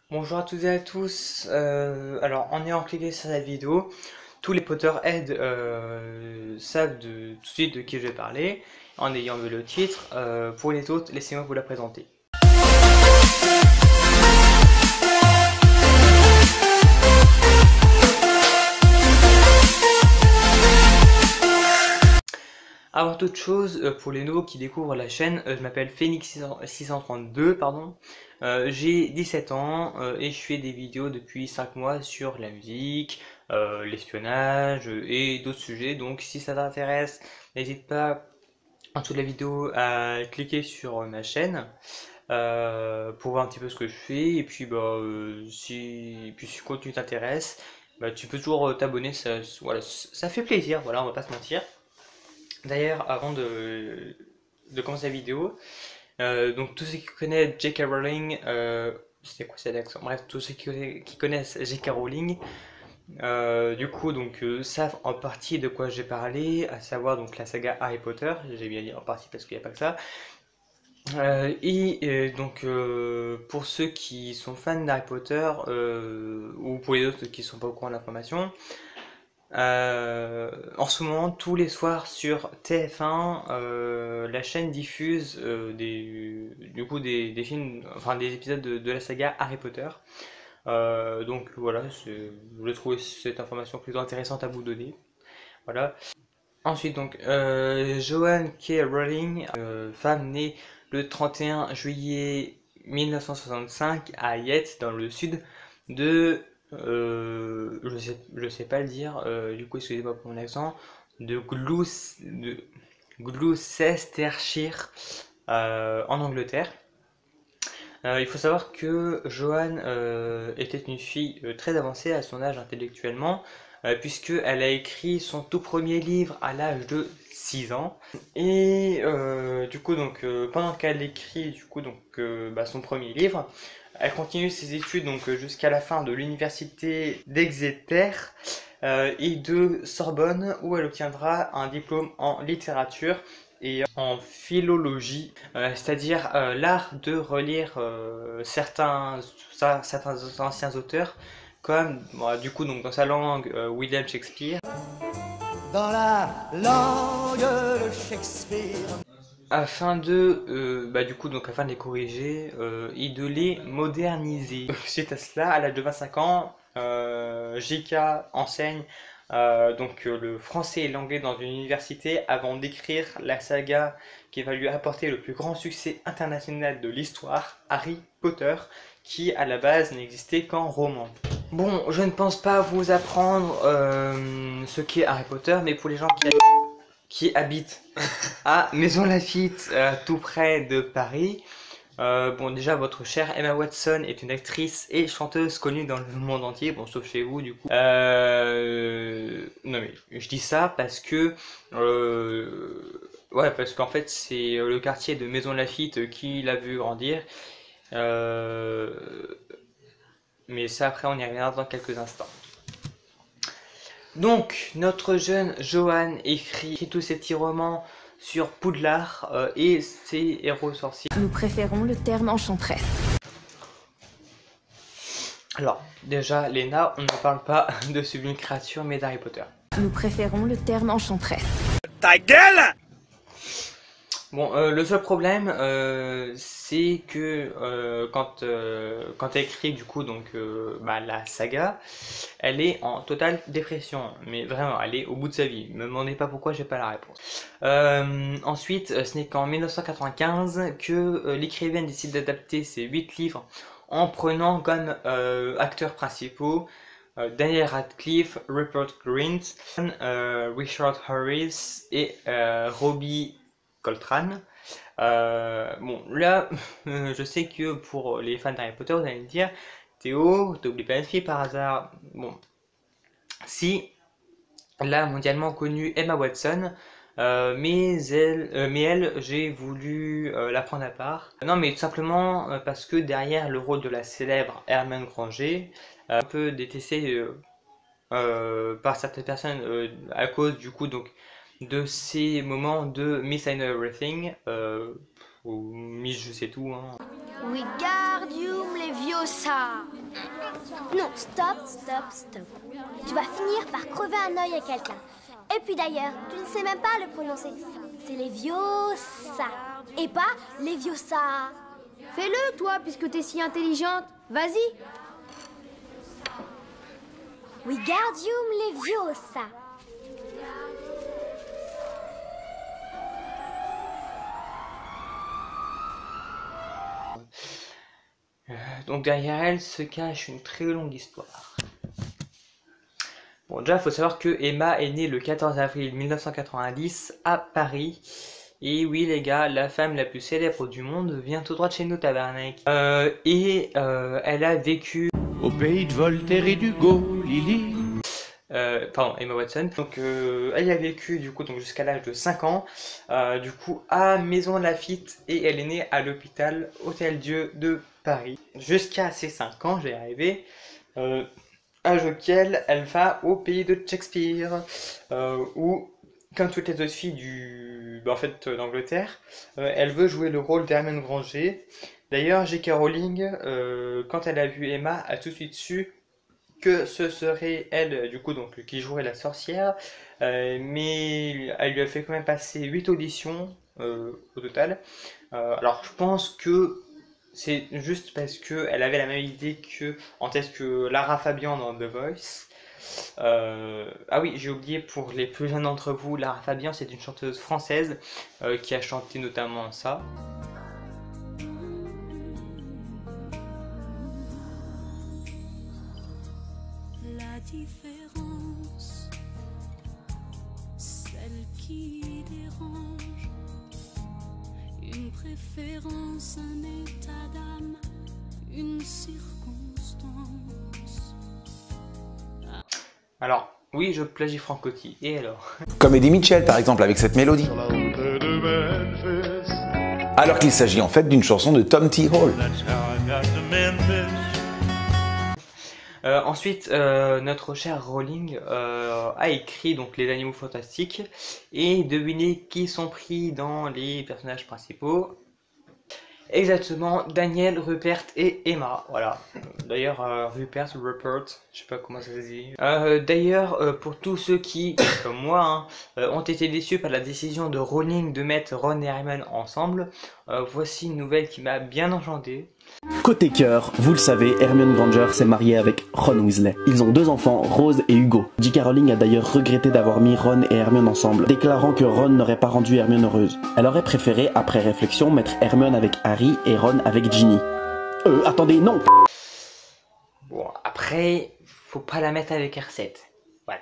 Bonjour à toutes et à tous. Alors, en ayant cliqué sur la vidéo, tous les Potterheads savent tout de suite de qui je vais parler. En ayant vu le titre, pour les autres, laissez-moi vous la présenter. Avant toute chose, pour les nouveaux qui découvrent la chaîne, je m'appelle Phoenix632, pardon. J'ai 17 ans et je fais des vidéos depuis 5 mois sur la musique, l'espionnage et d'autres sujets. Donc si ça t'intéresse, n'hésite pas en dessous de la vidéo à cliquer sur ma chaîne pour voir un petit peu ce que je fais. Et puis si le contenu t'intéresse, tu peux toujours t'abonner, voilà, ça fait plaisir, voilà, on va pas se mentir. D'ailleurs, avant de commencer la vidéo, donc tous ceux qui connaissent J.K. Rowling, c'était quoi cette accent? Bref, tous ceux qui connaissent J.K. Rowling, du coup savent en partie de quoi j'ai parlé, à savoir donc la saga Harry Potter. J'ai bien dit en partie parce qu'il n'y a pas que ça. Pour ceux qui sont fans d'Harry Potter ou pour les autres qui ne sont pas au courant de l'information. En ce moment, tous les soirs sur TF1, la chaîne diffuse des films, enfin des épisodes de la saga Harry Potter. Donc voilà, je trouvais cette information plutôt intéressante à vous donner. Voilà. Ensuite, Joanne K. Rowling, femme née le 31 juillet 1965 à Yate, dans le sud de je sais pas le dire, du coup excusez-moi pour mon accent, de Gloucestershire en Angleterre. Il faut savoir que Joanne était une fille très avancée à son âge intellectuellement, puisqu'elle a écrit son tout premier livre à l'âge de 6 ans. Et pendant qu'elle écrit son premier livre, elle continue ses études jusqu'à la fin de l'université d'Exeter et de Sorbonne, où elle obtiendra un diplôme en littérature et en philologie, c'est-à-dire l'art de relire certains anciens auteurs, comme dans sa langue William Shakespeare, dans la langue de Shakespeare, afin afin de les corriger et de les moderniser. Suite à cela, à l'âge de 25 ans, JK enseigne le français et l'anglais dans une université avant d'écrire la saga qui va lui apporter le plus grand succès international de l'histoire, Harry Potter, qui à la base n'existait qu'en roman. Bon, je ne pense pas vous apprendre ce qu'est Harry Potter, mais pour les gens qui habitent à Maison Lafitte, tout près de Paris, déjà, votre chère Emma Watson est une actrice et chanteuse connue dans le monde entier, bon, sauf chez vous, du coup. Non, mais je dis ça parce que, ouais, parce qu'en fait, c'est le quartier de Maison Lafitte qui l'a vu grandir. Mais ça, après, on y reviendra dans quelques instants. Donc, notre jeune Joanne écrit tous ses petits romans sur Poudlard et ses héros sorciers. Nous préférons le terme enchanteresse. Alors, déjà, Léna, on ne parle pas de Sublime Créature, mais d'Harry Potter. Nous préférons le terme enchanteresse. ta gueule! Bon, le seul problème, c'est que quand elle écrit la saga, elle est en totale dépression, mais vraiment, elle est au bout de sa vie. Ne me demandez pas pourquoi, j'ai pas la réponse. Ensuite, ce n'est qu'en 1995 que l'écrivaine décide d'adapter ses 8 livres en prenant comme acteurs principaux Daniel Radcliffe, Rupert Grint, Richard Harris et Robbie Coltrane. Je sais que pour les fans d'Harry Potter, vous allez me dire, Théo, t'oublies pas une fille par hasard. Bon, si, la mondialement connue Emma Watson, mais elle, j'ai voulu la prendre à part. Non, mais tout simplement parce que derrière le rôle de la célèbre Hermione Granger, un peu détestée par certaines personnes à cause de ces moments de Miss I Know Everything ou Miss Je sais tout, hein. Wingardium Leviosa. Leviosa. Non, stop, stop, stop. Tu vas finir par crever un œil à quelqu'un. Et puis d'ailleurs, tu ne sais même pas le prononcer. C'est Leviosa. Et pas Leviosa. Fais-le, toi, puisque t'es si intelligente. Vas-y. Wingardium Leviosa. Donc derrière elle se cache une très longue histoire. Bon, déjà, il faut savoir que Emma est née le 14 avril 1990 à Paris. Et oui, les gars, la femme la plus célèbre du monde vient tout droit de chez nous, tabarnak. Elle a vécu... Au pays de Voltaire et d'Hugo, Lily. Pardon, Emma Watson. Donc, elle a vécu, du coup, donc jusqu'à l'âge de 5 ans, du coup, à Maison Lafitte. Et elle est née à l'hôpital Hôtel-Dieu de Paris. Jusqu'à ses 5 ans, j'ai arrivé. Âge auquel elle va au pays de Shakespeare, où, comme toutes les autres filles d'Angleterre, elle veut jouer le rôle d'Hermione Granger. D'ailleurs, J.K. Rowling, quand elle a vu Emma, a tout de suite su que ce serait elle, du coup, donc, qui jouerait la sorcière, mais elle lui a fait quand même passer 8 auditions au total. Alors, je pense que c'est juste parce qu'elle avait la même idée en tête que Lara Fabian dans The Voice. Ah oui, j'ai oublié pour les plus jeunes d'entre vous, Lara Fabian, c'est une chanteuse française qui a chanté notamment ça. La différence, celle qui dérange, une préférence, un état d'âme, une circonstance. Alors, oui, je plagie Francotti, et alors? Comme Eddie Mitchell par exemple avec cette mélodie. Alors qu'il s'agit en fait d'une chanson de Tom T. Hall. Ensuite, notre cher Rowling a écrit donc Les Animaux Fantastiques, et devinez qui sont pris dans les personnages principaux. Exactement, Daniel, Rupert et Emma, voilà. D'ailleurs, Rupert, je sais pas comment ça se dit. D'ailleurs, pour tous ceux qui, comme moi, ont été déçus par la décision de Rowling de mettre Ron et Hermione ensemble, voici une nouvelle qui m'a bien enchanté. Côté cœur, vous le savez, Hermione Granger s'est mariée avec Ron Weasley. Ils ont 2 enfants, Rose et Hugo. J.K. Rowling a d'ailleurs regretté d'avoir mis Ron et Hermione ensemble, déclarant que Ron n'aurait pas rendu Hermione heureuse. Elle aurait préféré, après réflexion, mettre Hermione avec Harry et Ron avec Ginny. Attendez, non! Bon, après, faut pas la mettre avec R7. Voilà.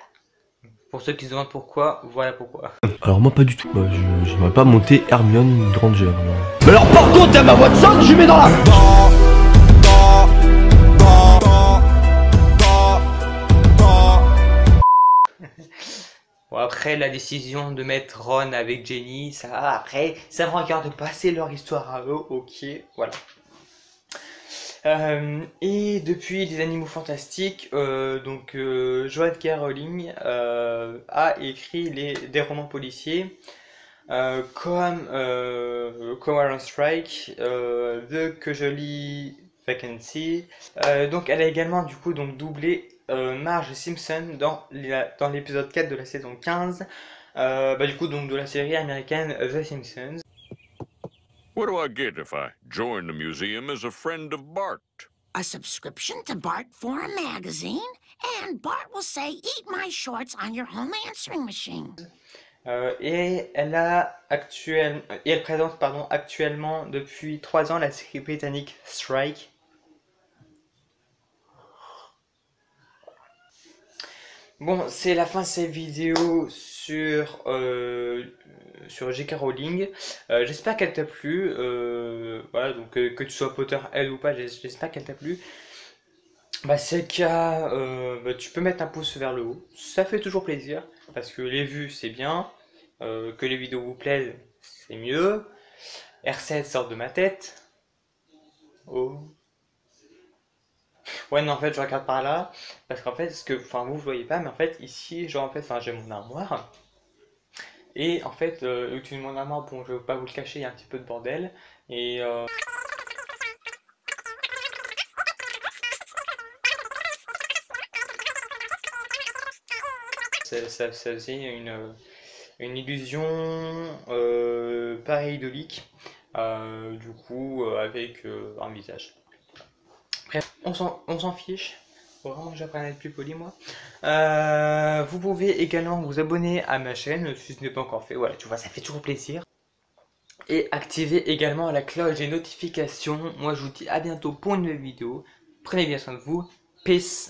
Pour ceux qui se demandent pourquoi, voilà pourquoi. Alors moi pas du tout, j'aimerais pas monter Hermione Granger. Mais alors par contre, Emma Watson, je lui mets dans la... Bon, après la décision de mettre Ron avec Ginny, ça me regarde pas, c'est leur histoire à eux, ok, voilà. Et depuis Les Animaux Fantastiques, J.K. Rowling a écrit des romans policiers comme Coral Strike, Que je lis Vacancy. Donc elle a également du coup doublé Marge Simpson dans l'épisode 4 de la saison 15, de la série américaine The Simpsons. What do I get if I join the museum as a friend of Bart? A subscription to Bart for a magazine, and Bart will say, "Eat my shorts" on your home answering machine. Et elle présente actuellement depuis 3 ans la série britannique Strike. Bon, c'est la fin de cette vidéo sur J.K. Rowling. J'espère qu'elle t'a plu. Voilà, donc que tu sois Potterhead ou pas, j'espère qu'elle t'a plu. C'est le cas, tu peux mettre un pouce vers le haut. Ça fait toujours plaisir, parce que les vues c'est bien, que les vidéos vous plaisent, c'est mieux. R7 sort de ma tête. Oh. Ouais, non, en fait, je regarde par là, parce qu'en fait, vous voyez pas, mais en fait, ici, j'ai mon armoire, et en fait, utiliser mon armoire, bon, je vais pas vous le cacher, il y a un petit peu de bordel, et Ça faisait une illusion pareidolique, du coup avec un visage. Bref, on s'en fiche. Faut vraiment que j'apprenne à être plus poli moi. Vous pouvez également vous abonner à ma chaîne si ce n'est pas encore fait. Voilà, tu vois, ça fait toujours plaisir. Et activer également la cloche des notifications. Moi je vous dis à bientôt pour une nouvelle vidéo. Prenez bien soin de vous. Peace.